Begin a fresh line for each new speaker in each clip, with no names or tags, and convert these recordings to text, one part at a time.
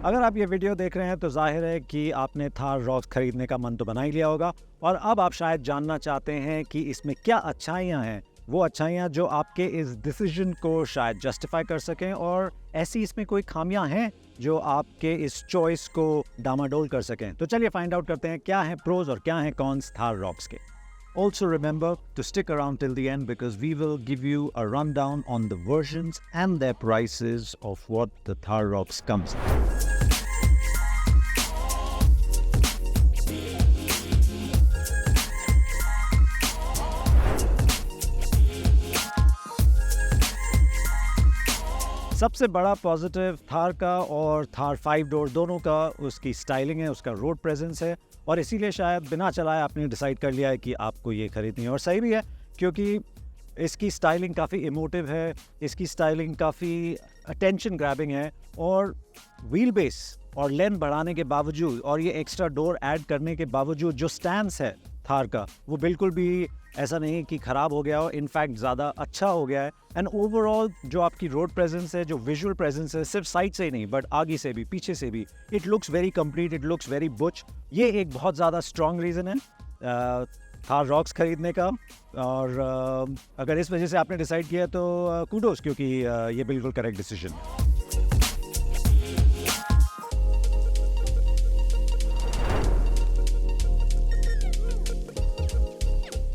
अगर आप ये वीडियो देख रहे हैं तो जाहिर है कि आपने थार रॉक्स खरीदने का मन तो बना ही लिया होगा और अब आप शायद जानना चाहते हैं कि इसमें क्या अच्छाइयाँ हैं, वो अच्छाइयाँ जो आपके इस डिसीजन को शायद जस्टिफाई कर सकें और ऐसी इसमें कोई खामियां हैं जो आपके इस चॉइस को डामाडोल कर सकें। तो चलिए फाइंड आउट करते हैं क्या है प्रोज और क्या है कॉन्स थार रॉक्स के। Also remember to stick around till the end because we will give you a rundown on the versions and their prices of what the Thar Rocks comes in. सबसे बड़ा positive Thar का और Thar 5 door दोनों का उसकी styling है, उसका road presence है और इसीलिए शायद बिना चलाए आपने डिसाइड कर लिया है कि आपको ये खरीदनी है। और सही भी है क्योंकि इसकी स्टाइलिंग काफ़ी इमोटिव है, इसकी स्टाइलिंग काफ़ी अटेंशन ग्रैबिंग है और व्हील बेस और लेंथ बढ़ाने के बावजूद और ये एक्स्ट्रा डोर ऐड करने के बावजूद जो स्टैंस है थार का वो बिल्कुल भी ऐसा नहीं कि ख़राब हो गया हो, इनफैक्ट ज़्यादा अच्छा हो गया है। एंड ओवरऑल जो आपकी रोड प्रेजेंस है, जो विजुअल प्रेजेंस है, सिर्फ साइड से ही नहीं बट आगे से भी पीछे से भी, it looks very complete, it looks very butch. ये एक बहुत ज़्यादा स्ट्रॉन्ग रीज़न है थार रॉक्स खरीदने का और अगर इस वजह से आपने डिसाइड किया तो कूडोस, क्योंकि ये बिल्कुल करेक्ट डिसीजन है।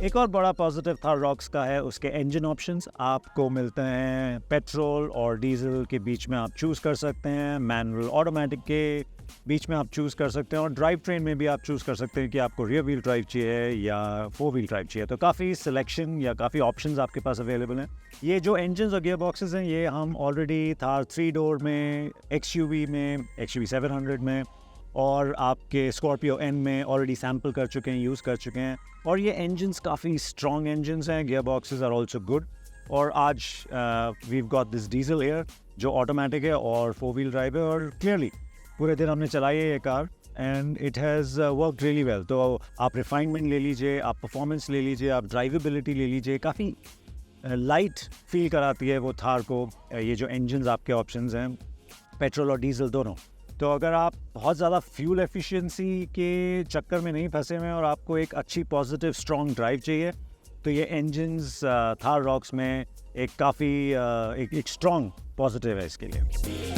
एक और बड़ा पॉजिटिव थार रॉक्स का है उसके इंजन ऑप्शंस। आपको मिलते हैं पेट्रोल और डीजल के बीच में आप चूज़ कर सकते हैं, मैनुअल ऑटोमेटिक के बीच में आप चूज़ कर सकते हैं और ड्राइव ट्रेन में भी आप चूज़ कर सकते हैं कि आपको रियर व्हील ड्राइव चाहिए या 4 व्हील ड्राइव चाहिए। तो काफ़ी सिलेक्शन या काफ़ी ऑप्शंस आपके पास अवेलेबल हैं। ये जो इंजन और गियर बॉक्सेस हैं ये हम ऑलरेडी थार 3 डोर में, XUV में, XUV 700 में और आपके स्कॉर्पियो एन में ऑलरेडी सैम्पल कर चुके हैं, यूज़ कर चुके हैं और ये इंजन्स काफ़ी स्ट्रॉन्ग इंजन्स हैं। Gear boxes are also good और आज we got this diesel air जो ऑटोमेटिक है और 4 व्हील ड्राइव है और क्लियरली पूरे दिन हमने चलाई है ये car and it has work really well. तो आप रिफाइनमेंट ले लीजिए, आप परफॉर्मेंस ले लीजिए, आप ड्राइवेबिलिटी ले लीजिए, काफ़ी लाइट फील कराती है वो थार को ये जो इंजन्स आपके ऑप्शंस हैं पेट्रोल और डीजल दोनों। तो अगर आप बहुत ज़्यादा फ्यूल एफिशिएंसी के चक्कर में नहीं फंसे हुए और आपको एक अच्छी पॉजिटिव स्ट्रॉन्ग ड्राइव चाहिए तो ये इंजन्स थार रॉक्स में एक काफ़ी एक स्ट्रॉन्ग पॉजिटिव है इसके लिए।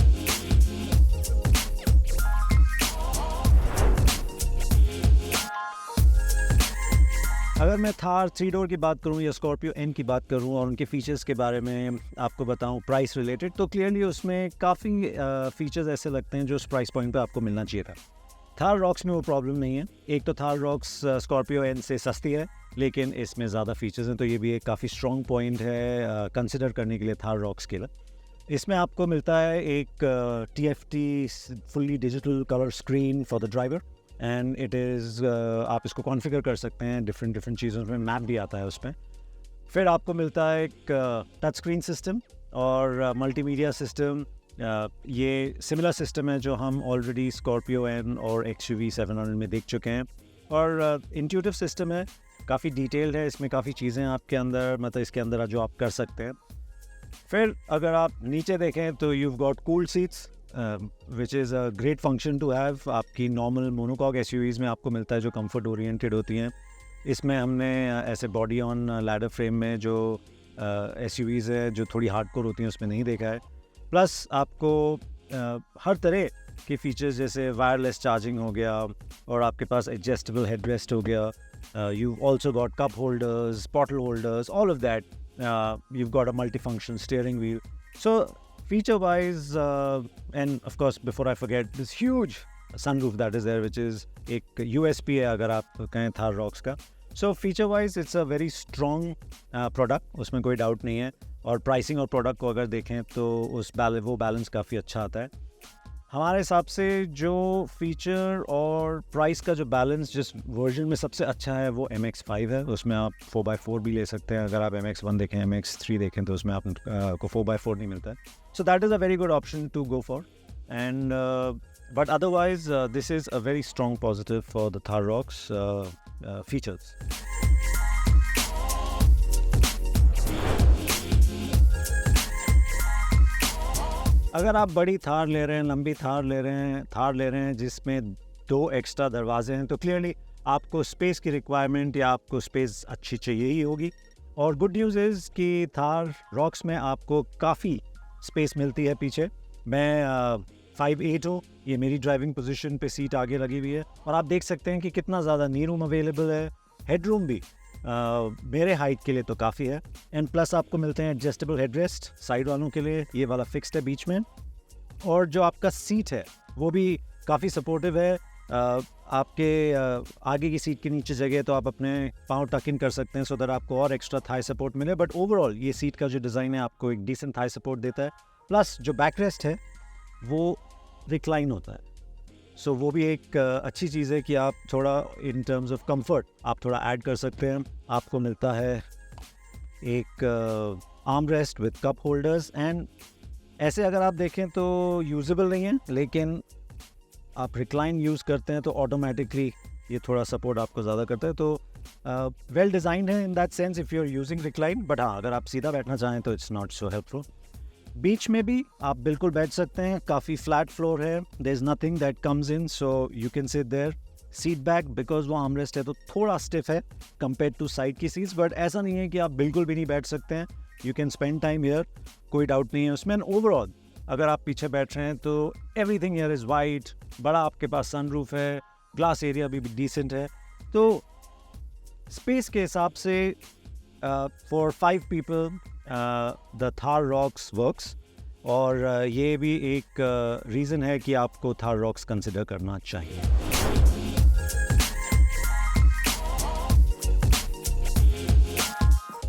अगर मैं थार 3 डोर की बात करूं या स्कॉर्पियो एन की बात करूं और उनके फीचर्स के बारे में आपको बताऊं प्राइस रिलेटेड, तो क्लियरली उसमें काफ़ी फीचर्स ऐसे लगते हैं जो उस प्राइस पॉइंट पे आपको मिलना चाहिए था। थार रॉक्स में वो प्रॉब्लम नहीं है। एक तो थार रॉक्स स्कॉर्पियो एन से सस्ती है लेकिन इसमें ज़्यादा फीचर्स हैं, तो ये भी एक काफ़ी स्ट्रॉन्ग पॉइंट है कंसिडर करने के लिए थार रॉक्स के लिए। इसमें आपको मिलता है एक TFT fully digital colour screen for the driver and it is आप इसको कॉन्फ़िगर कर सकते हैं डिफरेंट चीज़ों में, मैप भी आता है उसमें। फिर आपको मिलता है एक टच स्क्रीन सिस्टम और मल्टीमीडिया सिस्टम। ये सिमिलर सिस्टम है जो हम ऑलरेडी स्कॉर्पियो एन और XUV 700 में देख चुके हैं और इंट्यूटिव सिस्टम है, काफ़ी डिटेल्ड है, इसमें काफ़ी चीज़ें आपके अंदर मतलब इसके अंदर जो आप कर सकते हैं। फिर अगर आप नीचे देखें तो you've got cooled seats which is a great function to have। आपकी नॉर्मल मोनोकॉक SUVs में आपको मिलता है जो कंफर्ट ओरिएंटेड होती हैं। इसमें हमने ऐसे बॉडी ऑन लैडर फ्रेम में जो SUVs है जो थोड़ी हार्डकोर होती हैं उसमें नहीं देखा है। प्लस आपको हर तरह के फीचर्स जैसे वायरलेस चार्जिंग हो गया और आपके पास एडजस्टेबल हेडरेस्ट हो गया। You also got cup holders, bottle holders, all of that. you've got a multi-function steering wheel. So feature wise and of course before I forget this huge sunroof that is there which is एक USP है अगर आप कहें Thar rocks का। So feature wise it's a very strong product, उसमें कोई doubt नहीं है और प्राइसिंग और प्रोडक्ट को अगर देखें तो वो बैलेंस काफ़ी अच्छा आता है। हमारे हिसाब से जो फीचर और प्राइस का जो बैलेंस जिस वर्जन में सबसे अच्छा है वो MX-5 है। उसमें आप 4x4 भी ले सकते हैं। अगर आप MX-1 देखें, MX-3 देखें तो उसमें आपको 4x4 नहीं मिलता है। So that is a very good option to go for and but otherwise this is a very strong positive for the Thar Roxx features. अगर आप बड़ी थार ले रहे हैं, लंबी थार ले रहे हैं जिसमें 2 एक्स्ट्रा दरवाजे हैं, तो क्लियरली आपको स्पेस की रिक्वायरमेंट या आपको स्पेस अच्छी चाहिए ही होगी। और गुड न्यूज़ इज़ कि थार रॉक्स में आपको काफ़ी स्पेस मिलती है पीछे। मैं 5'8" हूँ, ये मेरी ड्राइविंग पोजीशन पे सीट आगे लगी हुई है और आप देख सकते हैं कि कितना ज़्यादा नी रूम अवेलेबल है। हेडरूम भी मेरे हाइट के लिए तो काफ़ी है। एंड प्लस आपको मिलते हैं एडजस्टेबल हेडरेस्ट साइड वालों के लिए, ये वाला फिक्स्ड है बीच में। और जो आपका सीट है वो भी काफ़ी सपोर्टिव है। आपके आगे की सीट के नीचे जगह है तो आप अपने पाँव टक इन कर सकते हैं सो दैट आपको और एक्स्ट्रा थाई सपोर्ट मिले। बट ओवरऑल ये सीट का जो डिज़ाइन है आपको एक डिसेंट थाई सपोर्ट देता है। प्लस जो बैक रेस्ट है वो रिक्लाइन होता है, सो वो भी एक अच्छी चीज़ है कि आप थोड़ा इन टर्म्स ऑफ कंफर्ट आप थोड़ा ऐड कर सकते हैं। आपको मिलता है एक arm rest with cup holders and ऐसे अगर आप देखें तो यूजेबल नहीं है, लेकिन आप रिक्लाइन यूज़ करते हैं तो ऑटोमेटिकली ये थोड़ा सपोर्ट आपको ज़्यादा करता है। तो वेल डिज़ाइंड है in that sense if you are using recline. But हाँ, अगर आप सीधा बैठना चाहें तो इट्स नॉट सो हेल्पफुल। बीच में भी आप बिल्कुल बैठ सकते हैं, काफ़ी फ्लैट फ्लोर है, there is nothing that comes in, so you can sit there. Seat back because वो आर्मरेस्ट है तो थोड़ा स्टिफ है कंपेयर टू साइड की सीट्स, बट ऐसा नहीं है कि आप बिल्कुल भी नहीं बैठ सकते हैं। You can spend time here, कोई डाउट नहीं है उसमें। ओवरऑल अगर आप पीछे बैठ रहे हैं तो एवरीथिंग हियर इज़ वाइट, बड़ा आपके पास सनरूफ है, ग्लास एरिया भी डिसेंट है। तो स्पेस के हिसाब से for 5 people the Thar rocks works. और ये भी एक रीज़न है कि आपको थार रॉक्स कंसिडर करना चाहिए।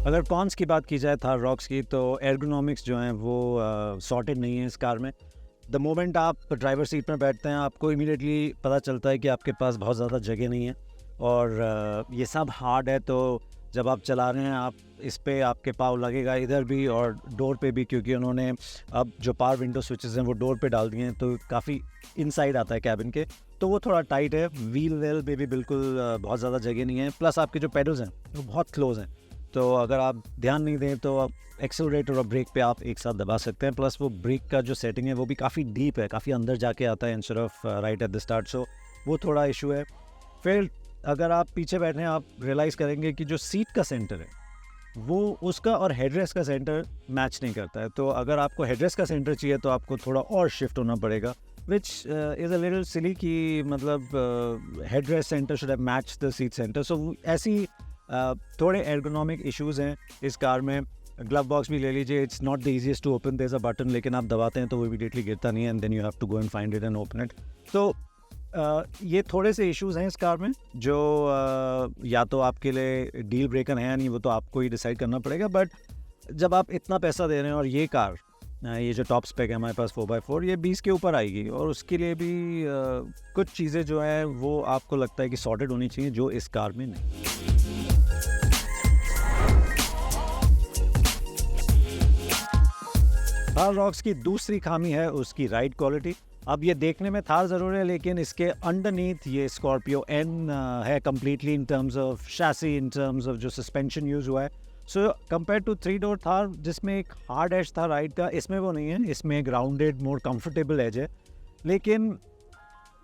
अगर कॉन्स की बात की जाए थार रॉक्स की, तो एर्गोनॉमिक्स जो हैं वो सॉर्टेड नहीं है इस कार में। द मोमेंट आप ड्राइवर सीट में बैठते हैं आपको इमीडिएटली पता चलता है कि आपके पास बहुत ज़्यादा जगह नहीं है और ये सब हार्ड है। तो जब आप चला रहे हैं आप इस पे आपके पाँव लगेगा इधर भी और डोर पे भी, क्योंकि उन्होंने अब जो पावर विंडो स्विचेस हैं वो डोर पे डाल दिए हैं तो काफ़ी इनसाइड आता है कैबिन के, तो वो थोड़ा टाइट है। व्हील वेल पे भी बिल्कुल बहुत ज़्यादा जगह नहीं है। प्लस आपके जो पेडल्स हैं वो बहुत क्लोज हैं, तो अगर आप ध्यान नहीं दें तो आप एक्सेलरेटर और ब्रेक पे आप एक साथ दबा सकते हैं। प्लस वो ब्रेक का जो सेटिंग है वो भी काफ़ी डीप है, काफ़ी अंदर जाके आता है instead of right at the start, so वो थोड़ा इशू है। फिर अगर आप पीछे बैठे हैं आप रियलाइज़ करेंगे कि जो सीट का सेंटर है वो उसका और हेडरेस्ट का सेंटर मैच नहीं करता है। तो अगर आपको हेडरेस्ट का सेंटर चाहिए तो आपको थोड़ा और शिफ्ट होना पड़ेगा, which is a little silly कि मतलब headrest center should have match the seat center. So ऐसी थोड़े एर्गोनॉमिक इश्यूज़ हैं इस कार में। ग्लव बॉक्स भी ले लीजिए, it's not the easiest to open, there is a button, लेकिन आप दबाते हैं तो वो इमीडिएटली गिरता नहीं है and then you have to go and find it and open it. तो ये थोड़े से इश्यूज़ हैं इस कार में जो या तो आपके लिए डील ब्रेकर हैं या नहीं, वो तो आपको ही डिसाइड करना पड़ेगा। बट जब आप इतना पैसा दे रहे हैं और ये कार ये जो टॉप स्पेक है हमारे पास 4x4 ये 20 के ऊपर आएगी और उसके लिए भी कुछ चीज़ें जो हैं वो आपको लगता है कि सॉर्टेड होनी चाहिए जो इस कार में नहीं। थार रॉक्स की दूसरी खामी है उसकी राइड क्वालिटी। अब ये देखने में थार ज़रूर है लेकिन इसके अंडरनीथ ये स्कॉर्पियो एन है completely in terms of chassis, in terms of जो सस्पेंशन यूज़ हुआ है। So compare to 3 door Thar जिसमें एक हार्ड एज था राइड का, इसमें वो नहीं है, इसमें एक राउंडेड मोर कंफर्टेबल एज है। लेकिन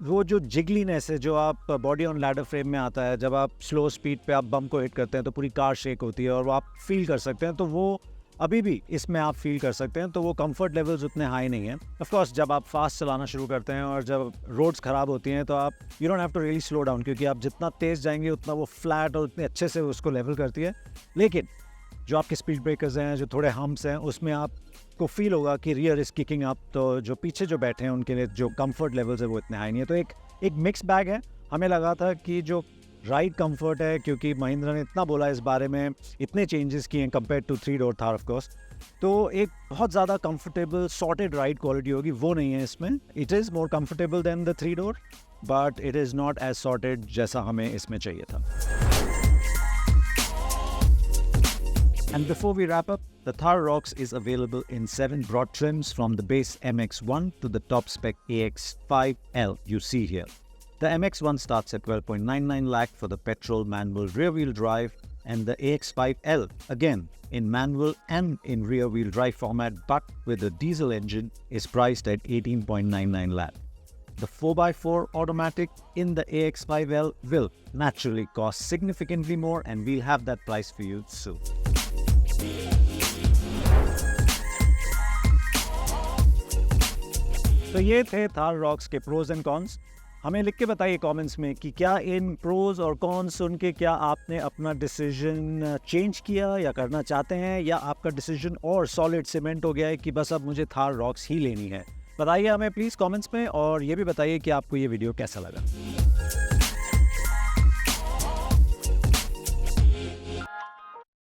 वो जो जिगलीनेस है जो आप बॉडी ऑन लैडर फ्रेम में आता है, जब आप स्लो स्पीड पे आप बम को हिट करते हैं तो पूरी कार शेक होती है और वो आप फील कर सकते हैं, तो वो अभी भी इसमें आप फील कर सकते हैं। तो वो कंफर्ट लेवल्स उतने हाई नहीं हैं। ऑफ कोर्स जब आप फास्ट चलाना शुरू करते हैं और जब रोड्स ख़राब होती हैं तो आप you don't have to really slow down, क्योंकि आप जितना तेज़ जाएंगे उतना वो फ्लैट और उतने अच्छे से उसको लेवल करती है। लेकिन जो आपके स्पीड ब्रेकर्स हैं, जो थोड़े हम्प्स हैं, उसमें आपको फील होगा कि रियर इज़ किकिंग अप, तो जो पीछे जो बैठे हैं उनके लिए जो कंफर्ट लेवल्स है वो इतने हाई नहीं है। तो एक मिक्स बैग है। हमें लगा था कि जो राइड कंफर्ट है, क्योंकि महिंद्रा ने इतना बोला इस बारे में, इतने चेंजेस किए हैं compare to 3 door Thar of course, तो एक बहुत ज़्यादा कंफर्टेबल सॉर्टेड राइड क्वालिटी होगी, वो नहीं है इसमें। It is more comfortable than the 3 door but it is not as sorted जैसा हमें इसमें चाहिए था। And before we wrap up, the Thar Rocks is available in 7 broad trims from the base MX-1 to the top spec AX5L you see here. The MX-1 starts at 12.99 lakh for the petrol manual rear-wheel drive and the AX5L, again in manual and in rear wheel drive format but with a diesel engine, is priced at 18.99 lakh. The 4x4 automatic in the AX5L will naturally cost significantly more, and we'll have that price for you soon. तो ये थे Thar rocks के pros and cons. हमें लिख के बताइए comments में कि क्या इन प्रोज और कॉन्स सुन के क्या आपने अपना डिसीजन चेंज किया या करना चाहते हैं, या आपका डिसीजन और सॉलिड सीमेंट हो गया है कि बस अब मुझे थार रॉक्स ही लेनी है। बताइए हमें प्लीज़ कमेंट्स में, और ये भी बताइए कि आपको ये वीडियो कैसा लगा।